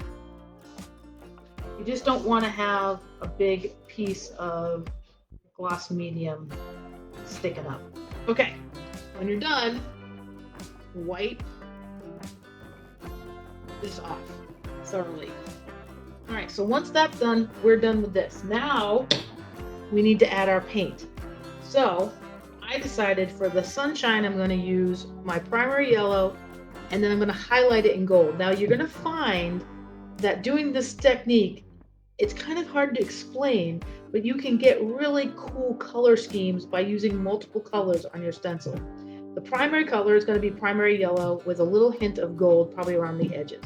You just don't want to have a big piece of gloss medium sticking up. Okay, when you're done, wipe this off thoroughly. All right, so once that's done, we're done with this. Now we need to add our paint. So I decided for the sunshine, I'm going to use my primary yellow, and then I'm going to highlight it in gold. Now you're going to find that doing this technique, it's kind of hard to explain, but you can get really cool color schemes by using multiple colors on your stencil. The primary color is going to be primary yellow with a little hint of gold, probably around the edges.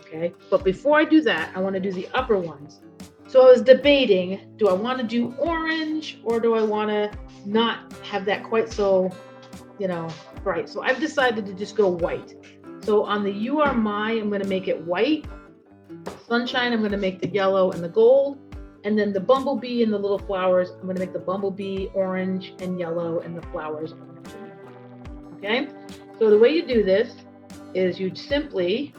Okay, but before I do that, I want to do the upper ones. So I was debating, do I want to do orange or do I want to not have that quite so, bright? So I've decided to just go white. So on the You Are My, I'm going to make it white. Sunshine, I'm going to make the yellow and the gold. And then the bumblebee and the little flowers, I'm going to make the bumblebee orange and yellow and the flowers orange. Okay? So the way you do this is you simply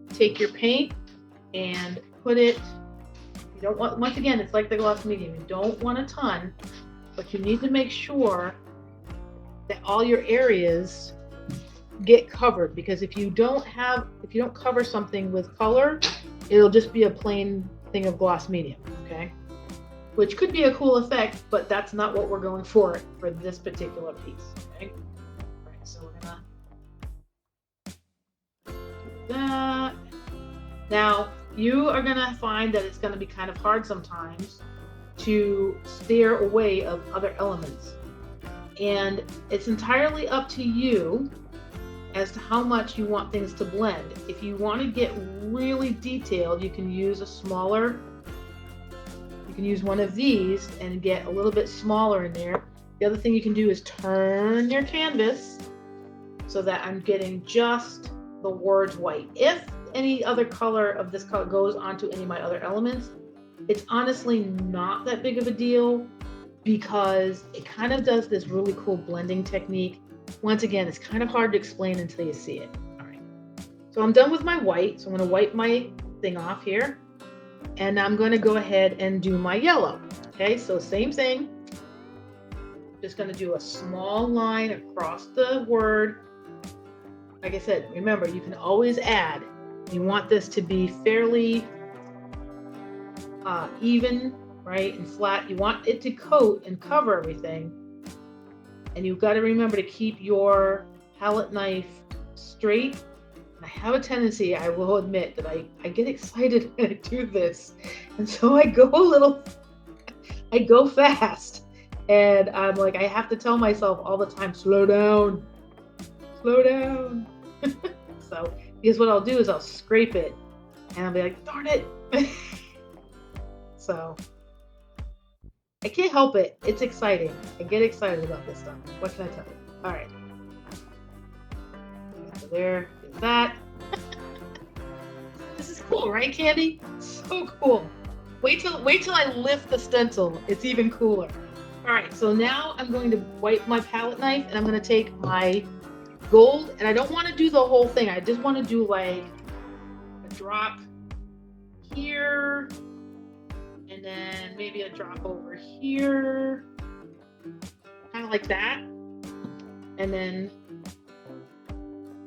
take your paint and put it, you don't want, once again, it's like the gloss medium, you don't want a ton, but you need to make sure that all your areas get covered, because if you don't cover something with color, it'll just be a plain thing of gloss medium, okay? Which could be a cool effect, but that's not what we're going for this particular piece, okay? All right, so we're gonna do that. Now, you are gonna find that it's gonna be kind of hard sometimes to steer away of other elements. And it's entirely up to you as to how much you want things to blend. If you want to get really detailed, you can use one of these and get a little bit smaller in there. The other thing you can do is turn your canvas so that I'm getting just the words white. If any other color of this color goes onto any of my other elements, it's honestly not that big of a deal because it kind of does this really cool blending technique. Once again, it's kind of hard to explain until you see it. All right, so I'm done with my white, so I'm going to wipe my thing off here, and I'm going to go ahead and do my yellow. Okay, so same thing, just going to do a small line across the word. Like I said, remember, you can always add. You want this to be fairly even, right, and flat. You want it to coat and cover everything. And you've got to remember to keep your palette knife straight. And I have a tendency, I will admit, that I get excited when I do this. And so I go fast. And I'm like, I have to tell myself all the time, slow down, slow down. So, because what I'll do is I'll scrape it and I'll be like, darn it. So, I can't help it. It's exciting. I get excited about this stuff. What can I tell you? All right. So there's that. This is cool, right, Candy? So cool. Wait till I lift the stencil. It's even cooler. All right. So now I'm going to wipe my palette knife and I'm going to take my gold, and I don't want to do the whole thing. I just want to do like a drop here. And then maybe a drop over here, kind of like that. And then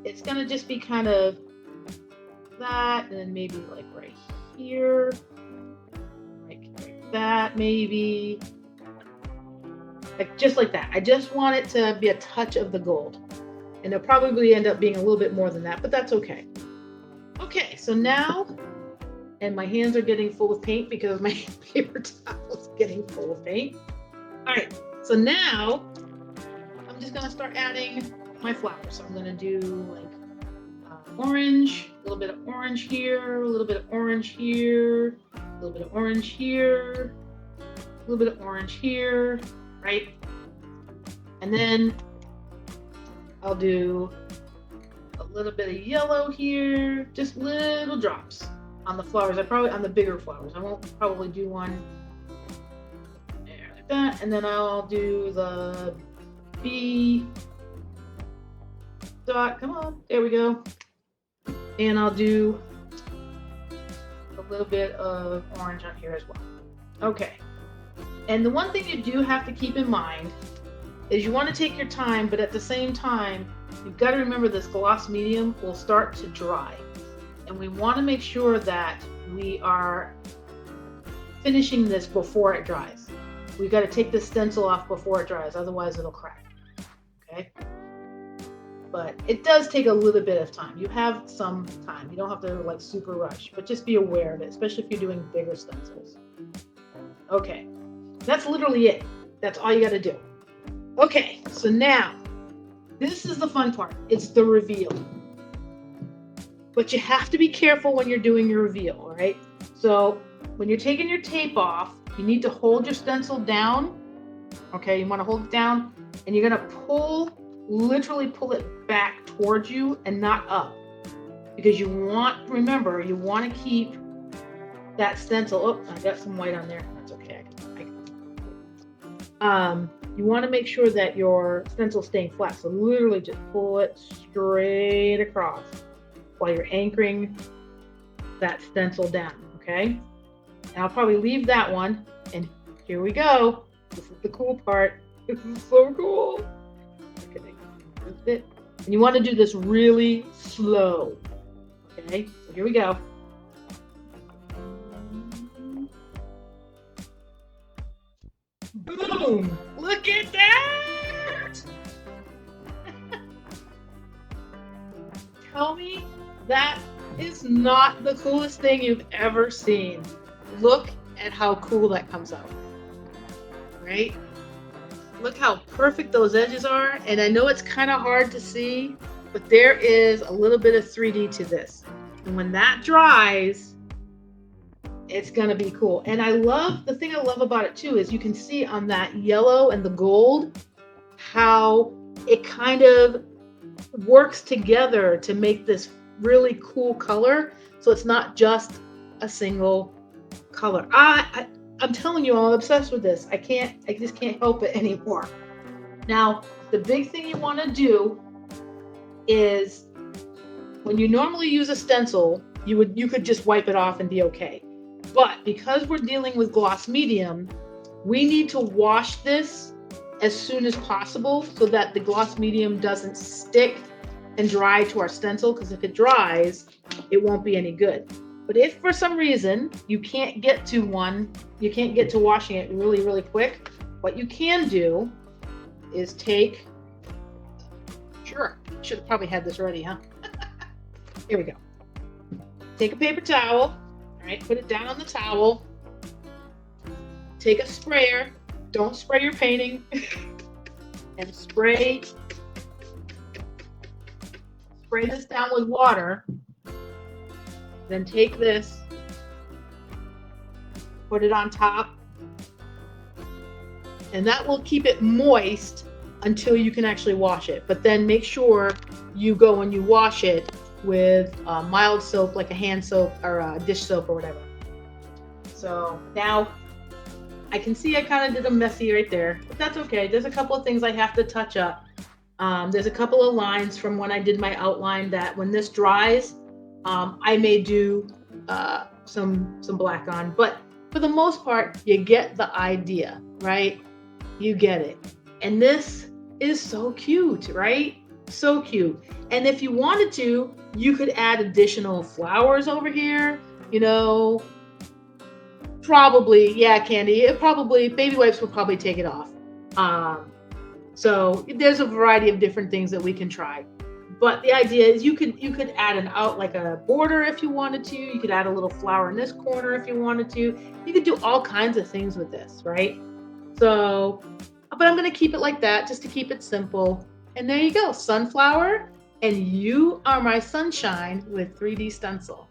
it's gonna just be kind of that, and then maybe like right here, like that, maybe. Like just like that. I just want it to be a touch of the gold. And it'll probably end up being a little bit more than that, but that's okay. Okay, so now, and my hands are getting full of paint because my paper towel is getting full of paint. All right, so now I'm just gonna start adding my flowers. So I'm gonna do like orange, a little bit of orange here, a little bit of orange here, a little bit of orange here, a little bit of orange here, right? And then I'll do a little bit of yellow here, just little drops on the flowers. On the bigger flowers. I won't probably do one there like that. And then I'll do the bee dot. Come on, there we go. And I'll do little bit of orange on here as well. Okay. And the one thing you do have to keep in mind is you want to take your time, but at the same time, you've got to remember this gloss medium will start to dry. And we want to make sure that we are finishing this before it dries. We've got to take the stencil off before it dries, otherwise it'll crack. Okay? But it does take a little bit of time. You have some time. You don't have to like super rush, but just be aware of it, especially if you're doing bigger stencils. Okay, that's literally it. That's all you got to do. Okay, so now this is the fun part. It's the reveal. But you have to be careful when you're doing your reveal, all right? So when you're taking your tape off, you need to hold your stencil down. Okay, you want to hold it down, and you're going to literally pull it back towards you and not up. Because remember, you want to keep that stencil. Oh, I got some white on there. That's okay. You want to make sure that your stencil's staying flat. So literally just pull it straight across while you're anchoring that stencil down, okay? And I'll probably leave that one, and here we go. This is the cool part. This is so cool. Okay, it. And you want to do this really slow, okay? So here we go. Boom! Look at that! Tell me that is not the coolest thing you've ever seen. Look at how cool that comes out, right? Look how perfect those edges are. And I know it's kind of hard to see, but there is a little bit of 3D to this. And when that dries, it's gonna be cool. And the thing I love about it too is you can see on that yellow and the gold how it kind of works together to make this really cool color. So it's not just a single color. I'm telling you, I'm obsessed with this. I just can't help it anymore. Now, the big thing you want to do is when you normally use a stencil, you could just wipe it off and be okay. But because we're dealing with gloss medium, we need to wash this as soon as possible so that the gloss medium doesn't stick and dry to our stencil, because if it dries, it won't be any good. But if for some reason you can't get to washing it really, really quick, what you can do is should have probably had this ready, huh? Here we go. Take a paper towel, all right, put it down on the towel. Take a sprayer, don't spray your painting, and spray this down with water. Then take this, put it on top, and that will keep it moist until you can actually wash it. But then make sure you go and you wash it with mild soap, like a hand soap or a dish soap or whatever. So now I can see I kind of did a messy right there, but that's okay. There's a couple of things I have to touch up. There's a couple of lines from when I did my outline that when this dries, I may do some black on, but for the most part, you get the idea, right? You get it. And this is so cute, right? So cute. And if you wanted to, you could add additional flowers over here, probably, yeah, Candy, baby wipes will probably take it off. So there's a variety of different things that we can try. But the idea is you could add like a border if you wanted to. You could add a little flower in this corner if you wanted to. You could do all kinds of things with this, right? So, but I'm going to keep it like that just to keep it simple. And there you go, sunflower, and you are my sunshine with 3D stencil.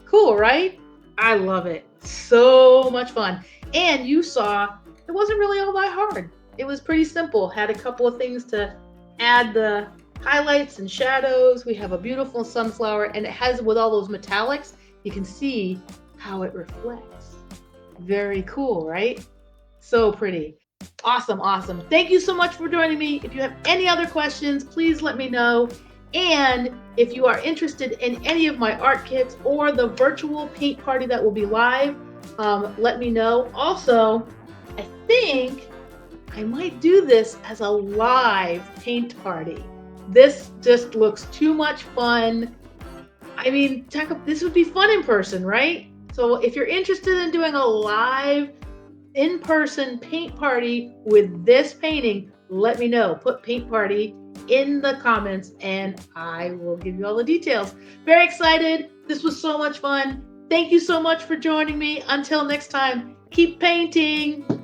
Cool, right? I love it. So much fun. And you saw it wasn't really all that hard. It was pretty simple. Had a couple of things to add the highlights and shadows. We have a beautiful sunflower, and it has, with all those metallics, you can see how it reflects. Very cool, right? So pretty. Awesome, awesome. Thank you so much for joining me. If you have any other questions, please let me know. And if you are interested in any of my art kits or the virtual paint party that will be live, let me know. Also, I think I might do this as a live paint party. This just looks too much fun. I mean, this would be fun in person, right? So if you're interested in doing a live in-person paint party with this painting, let me know. Put paint party in the comments and I will give you all the details. Very excited. This was so much fun. Thank you so much for joining me. Until next time, keep painting.